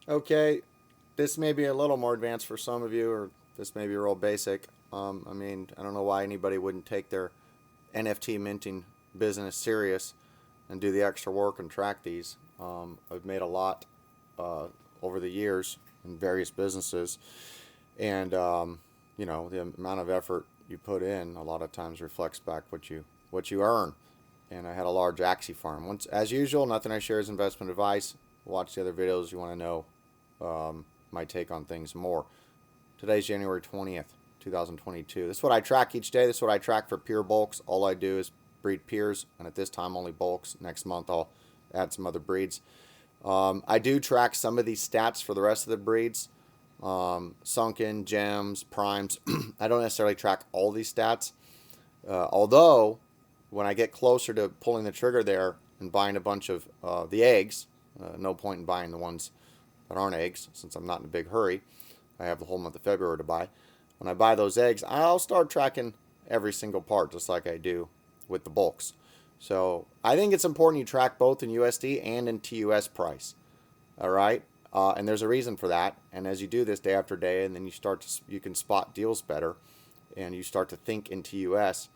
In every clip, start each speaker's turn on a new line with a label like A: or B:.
A: Okay, this may be a little more advanced for some of you, or this may be real basic. I mean, I don't know why anybody wouldn't take their NFT minting business serious and do the extra work and track these. I've made a lot uh, over the years in various businesses, and the amount of effort you put in a lot of times reflects back what you earn. And I had a large Axie farm. Once, as usual, nothing I share is investment advice. Watch the other videos you want to know my take on things more. Today's January 20th, 2022. This is what I track each day. This is what I track for pure bulks. All I do is breed peers, and at this time only bulks. Next month I'll add some other breeds. I do track some of these stats for the rest of the breeds. Sunken, gems, primes. I don't necessarily track all these stats. Although, when I get closer to pulling the trigger there and buying a bunch of the eggs, no point in buying the ones that aren't eggs since I'm not in a big hurry. I have the whole month of February to buy. When I buy those eggs, I'll start tracking every single part just like I do with the bulks. So I think it's important you track both in USD and in TUS price. All right. And there's a reason for that. And as you do this day after day, and then you can spot deals better, and you start to think in TUS.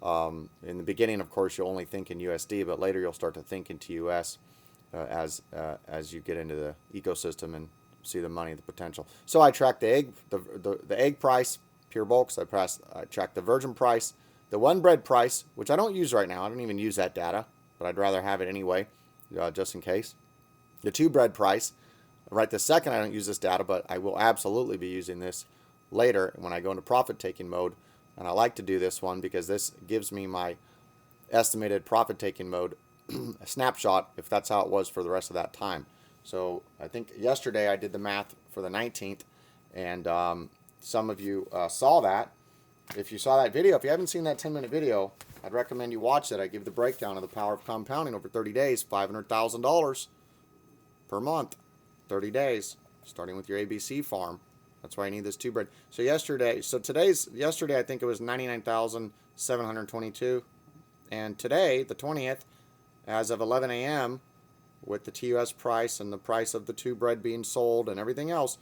A: In the beginning, of course, you'll only think in USD, but later you'll start to think in TUS as you get into the ecosystem and see the money, the potential. So I track the egg price, pure bulks. I track the virgin price, the one bred price, which I don't use right now. I don't even use that data, but I'd rather have it anyway, just in case. The two bred price. Right this second, I don't use this data, but I will absolutely be using this later when I go into profit taking mode. And I like to do this one because this gives me my estimated profit taking mode a snapshot if that's how it was for the rest of that time. So I think yesterday I did the math for the 19th, and some of you saw that. If you saw that video, if you haven't seen that 10-minute video, I'd recommend you watch it. I give the breakdown of the power of compounding over 30 days, $500,000 per month, 30 days, starting with your ABC farm. That's why I need this two bread. So yesterday I think it was 99,722, and today, the 20th, as of 11 a.m., with the TUS price and the price of the two bread being sold and everything else,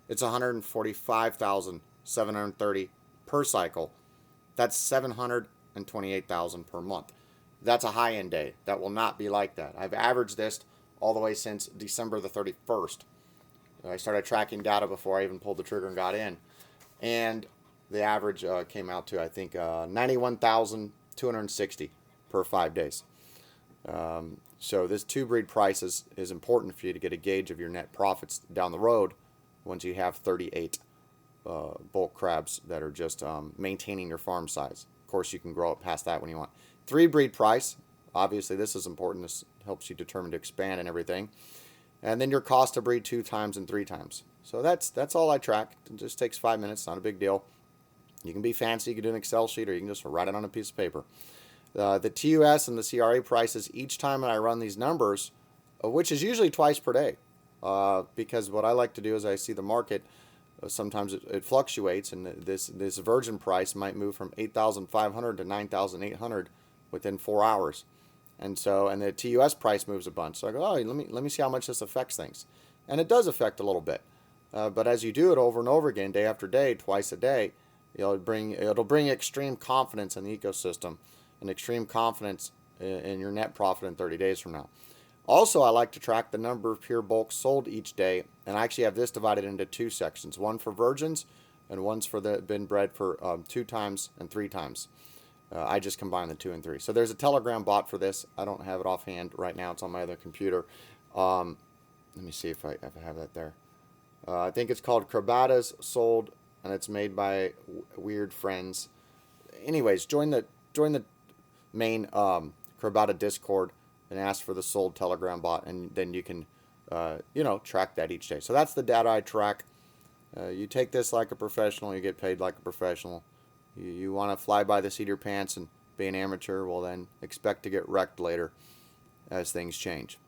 A: it's 145,730 per cycle. That's 728,000 per month. That's a high-end day. That will not be like that. I've averaged this all the way since December the 31st. I started tracking data before I even pulled the trigger and got in. And the average came out to, I think, 91,260 per 5 days. So this two breed price is important for you to get a gauge of your net profits down the road once you have 38 bulk crabs that are just maintaining your farm size. Of course, you can grow it past that when you want. Three breed price, obviously this is important. This helps you determine to expand and everything. And then your cost to breed 2 times and 3 times. So that's all I track. It just takes 5 minutes, not a big deal. You can be fancy, you can do an Excel sheet, or you can just write it on a piece of paper. The TUS and the CRA prices each time I run these numbers, which is usually twice per day, because what I like to do is I see the market. Sometimes it fluctuates, and this virgin price might move from 8,500 to 9,800 within 4 hours, and the TUS price moves a bunch. So I go, oh, let me see how much this affects things, and it does affect a little bit. But as you do it over and over again, day after day, twice a day, it'll bring extreme confidence in the ecosystem and extreme confidence in your net profit in 30 days from now. Also, I like to track the number of pure bulks sold each day, and I actually have this divided into 2 sections, one for virgins and one's for the been bred for 2 times and 3 times. I just combine the 2 and 3. So there's a Telegram bot for this. I don't have it offhand right now. It's on my other computer. Let me see if I have that there. I think it's called Crabada's Sold, and it's made by Weird Friends. Anyways, join the main Crabada Discord and ask for the sold Telegram bot, and then you can track that each day. So that's the data I track. You take this like a professional, you get paid like a professional. You want to fly by the seat of your pants and be an amateur, well then expect to get wrecked later as things change.